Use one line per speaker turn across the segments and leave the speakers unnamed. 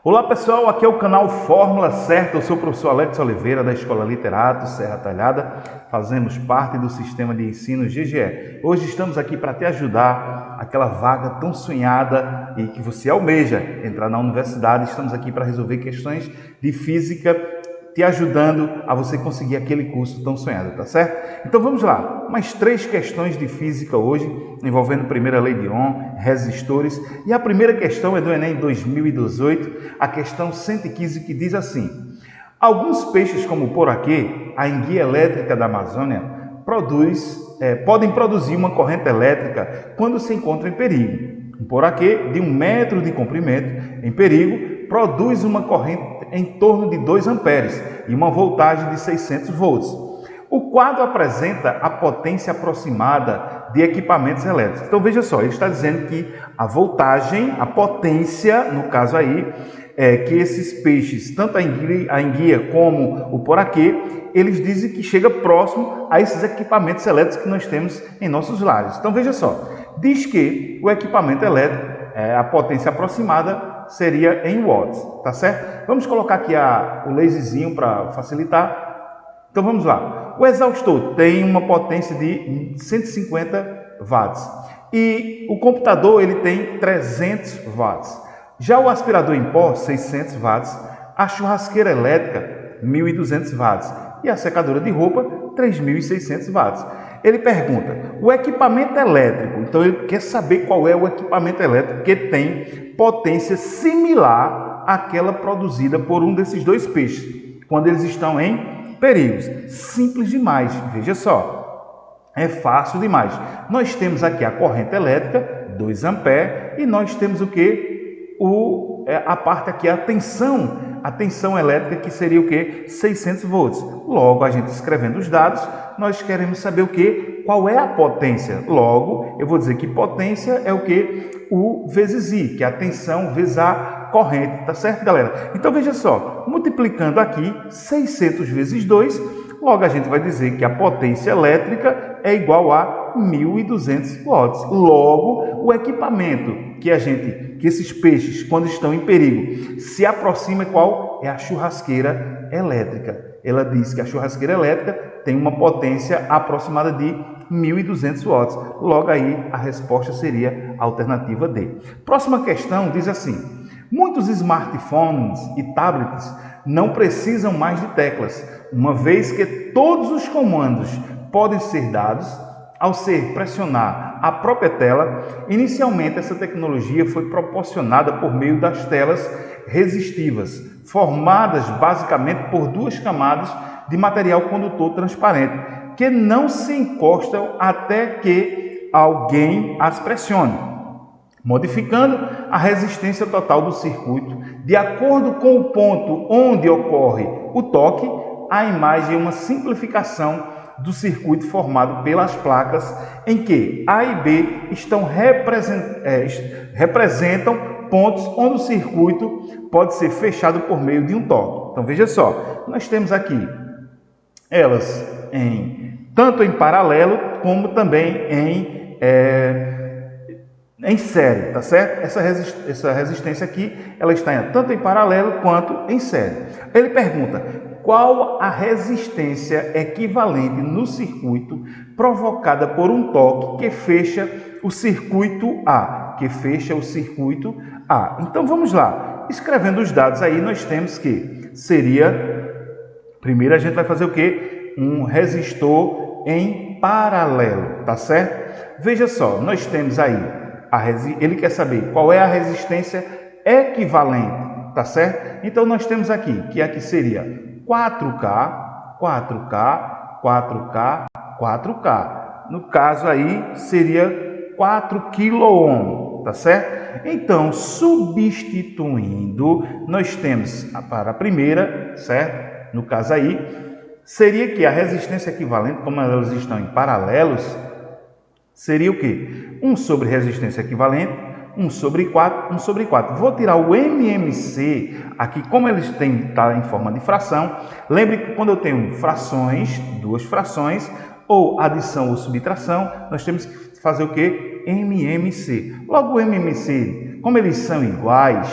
Olá pessoal, aqui é o canal Fórmula Certa, eu sou o professor Alex Oliveira da Escola Literato Serra Talhada, fazemos parte do sistema de ensino GGE. Hoje estamos aqui para te ajudar, aquela vaga tão sonhada e que você almeja entrar na universidade. Estamos aqui para resolver questões de física, te ajudando a você conseguir aquele curso tão sonhado, tá certo? Então vamos lá, mais 3 questões de física hoje, envolvendo a primeira lei de Ohm, resistores, e a primeira questão é do Enem 2018, a questão 115, que diz assim: alguns peixes como o poraquê, a enguia elétrica da Amazônia, podem produzir uma corrente elétrica quando se encontram em perigo. Um poraquê de 1 metro de comprimento em perigo produz uma corrente em torno de 2 amperes e uma voltagem de 600 volts. O quadro apresenta a potência aproximada de equipamentos elétricos. Então veja só, ele está dizendo que a voltagem, a potência, no caso aí, é que esses peixes, tanto a enguia como o poraquê, eles dizem que chega próximo a esses equipamentos elétricos que nós temos em nossos lares. Então veja só, diz que o equipamento elétrico, a potência aproximada seria em watts, tá certo? Vamos colocar aqui o laserzinho para facilitar. Então vamos lá. O exaustor tem uma potência de 150 watts e o computador ele tem 300 watts. Já o aspirador em pó, 600 watts, a churrasqueira elétrica, 1.200 watts e a secadora de roupa, 3.600 watts. Ele pergunta, o equipamento elétrico, então ele quer saber qual é o equipamento elétrico que tem potência similar àquela produzida por um desses 2 peixes, quando eles estão em perigos. Simples demais, veja só, é fácil demais. Nós temos aqui a corrente elétrica, 2 amperes, e nós temos o que? A parte aqui, a tensão elétrica, que seria o que? 600 volts. Logo, a gente escrevendo os dados, nós queremos saber o que? Qual é a potência? Logo, eu vou dizer que potência é o que? U vezes I, que é a tensão vezes a corrente, tá certo, galera? Então, veja só, multiplicando aqui 600 vezes 2, logo a gente vai dizer que a potência elétrica é igual a 1.200 watts. Logo, o equipamento que esses peixes, quando estão em perigo, se aproxima, qual? É a churrasqueira elétrica. Ela diz que a churrasqueira elétrica tem uma potência aproximada de 1.200 watts. Logo aí, a resposta seria a alternativa D. Próxima questão diz assim: muitos smartphones e tablets não precisam mais de teclas, uma vez que todos os comandos podem ser dados ao ser pressionar a própria tela. Inicialmente, essa tecnologia foi proporcionada por meio das telas resistivas, formadas basicamente por 2 camadas de material condutor transparente, que não se encostam até que alguém as pressione, modificando a resistência total do circuito. De acordo com o ponto onde ocorre o toque, a imagem é uma simplificação do circuito formado pelas placas em que A e B representam pontos onde o circuito pode ser fechado por meio de um toque. Então veja só, nós temos aqui elas tanto em paralelo como também em série, tá certo? Essa resistência aqui, ela está tanto em paralelo quanto em série. Ele pergunta: qual a resistência equivalente no circuito provocada por um toque que fecha o circuito A? Então vamos lá. Escrevendo os dados aí, nós temos que primeiro a gente vai fazer o quê? Um resistor em paralelo, tá certo? Veja só, nós temos aí ele quer saber qual é a resistência equivalente, tá certo? Então nós temos aqui, que aqui seria 4K, 4K, 4K, 4K. No caso aí seria 4 kΩ, tá certo? Então, substituindo, nós temos para a primeira, certo? No caso aí, seria que a resistência equivalente, como elas estão em paralelos, seria o quê? 1 sobre resistência equivalente, 1 sobre 4, 1 sobre 4. Vou tirar o MMC aqui, como eles está em forma de fração. Lembre que quando eu tenho frações, 2 frações, ou adição ou subtração, nós temos que fazer o quê? MMC. Logo o MMC, como eles são iguais,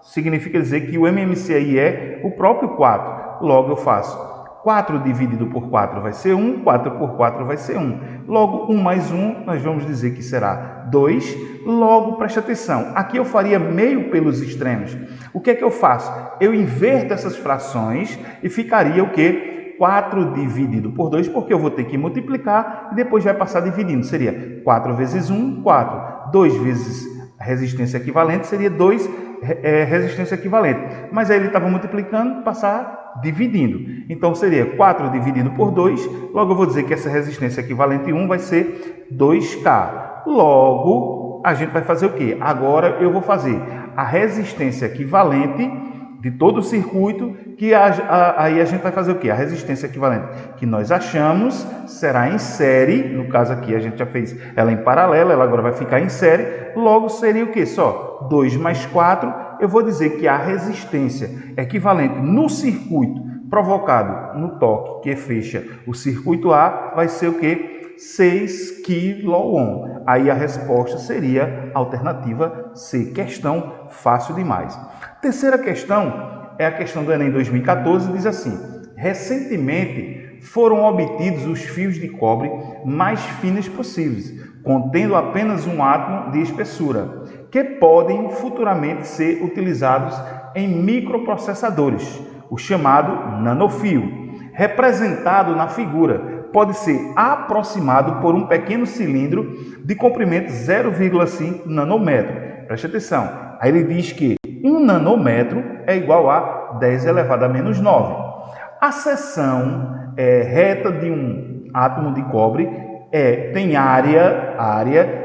significa dizer que o MMC aí é o próprio 4. Logo, eu faço 4 dividido por 4 vai ser 1, 4 por 4 vai ser 1. Logo, 1 mais 1, nós vamos dizer que será 2. Logo, preste atenção, aqui eu faria meio pelos extremos. O que é que eu faço? Eu inverto essas frações e ficaria o quê? 4 dividido por 2, porque eu vou ter que multiplicar e depois vai passar dividindo. Seria 4 vezes 1, 4. 2 vezes resistência equivalente seria 2 resistência equivalente. Mas aí ele estava multiplicando, passar dividindo. Então seria 4 dividido por 2. Logo eu vou dizer que essa resistência equivalente 1 vai ser 2K. Logo, a gente vai fazer o quê? Agora eu vou fazer a resistência equivalente de todo o circuito, que aí a gente vai fazer o quê? A resistência equivalente que nós achamos será em série, no caso aqui a gente já fez ela em paralelo, ela agora vai ficar em série, logo seria o quê? Só 2 mais 4, eu vou dizer que a resistência equivalente no circuito provocado no toque que fecha o circuito A vai ser o quê? 6 kΩ. Aí a resposta seria a alternativa C, questão fácil demais. Terceira questão é a questão do Enem 2014, diz assim: recentemente foram obtidos os fios de cobre mais finos possíveis, contendo apenas um átomo de espessura, que podem futuramente ser utilizados em microprocessadores, o chamado nanofio, representado na figura. Pode ser aproximado por um pequeno cilindro de comprimento 0,5 nanômetro. Preste atenção. Aí ele diz que 1 nanômetro é igual a 10 elevado a menos 9. A seção reta de um átomo de cobre tem área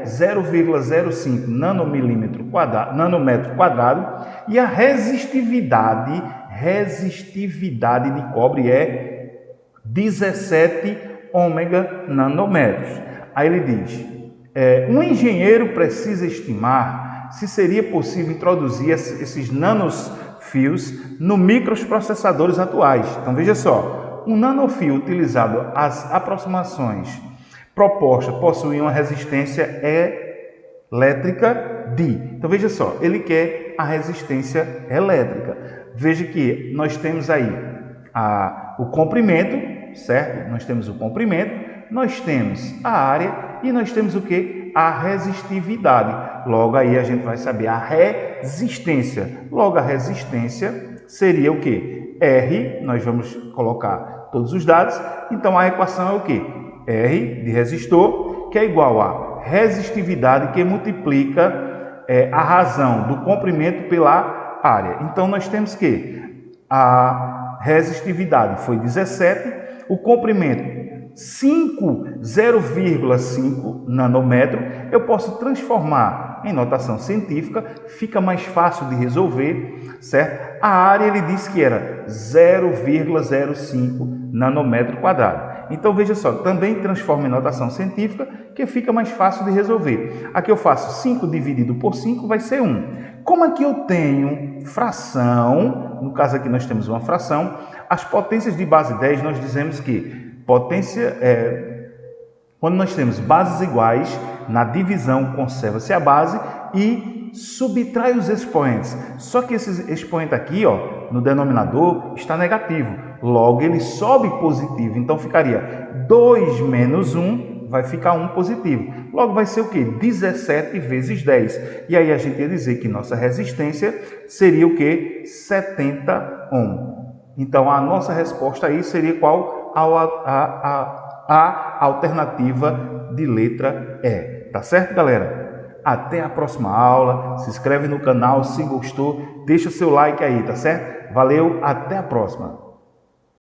0,05 nanômetro quadrado e a resistividade de cobre é 17 ômega nanômetros. Aí ele diz, um engenheiro precisa estimar se seria possível introduzir esses nanofios no microprocessadores atuais. Então veja só, um nanofio utilizado às aproximações propostas possui uma resistência elétrica de. Então veja só, ele quer a resistência elétrica. Veja que nós temos aí o comprimento, certo? Nós temos o comprimento, nós temos a área e nós temos o que? A resistividade. Logo aí a gente vai saber a resistência. Logo a resistência seria o que? R, nós vamos colocar todos os dados. Então a equação é o que? R de resistor, que é igual a resistividade que multiplica a razão do comprimento pela área. Então nós temos que a resistividade foi 17, o comprimento 0,5 nanômetro, eu posso transformar em notação científica, fica mais fácil de resolver, certo? A área ele disse que era 0,05 nanômetro quadrado. Então veja só, também transforma em notação científica, que fica mais fácil de resolver. Aqui eu faço 5 dividido por 5 vai ser 1. Como aqui eu tenho fração, no caso aqui nós temos uma fração, as potências de base 10 nós dizemos que potência quando nós temos bases iguais, na divisão conserva-se a base e subtrai os expoentes. Só que esse expoente aqui, ó, no denominador, está negativo. Logo, ele sobe positivo. Então, ficaria 2 menos 1, vai ficar 1 positivo. Logo, vai ser o quê? 17 vezes 10. E aí, a gente ia dizer que nossa resistência seria o quê? 70 ohm. Então, a nossa resposta aí seria qual? A alternativa de letra E. Tá certo, galera? Até a próxima aula. Se inscreve no canal se gostou. Deixa o seu like aí, tá certo? Valeu, até a próxima.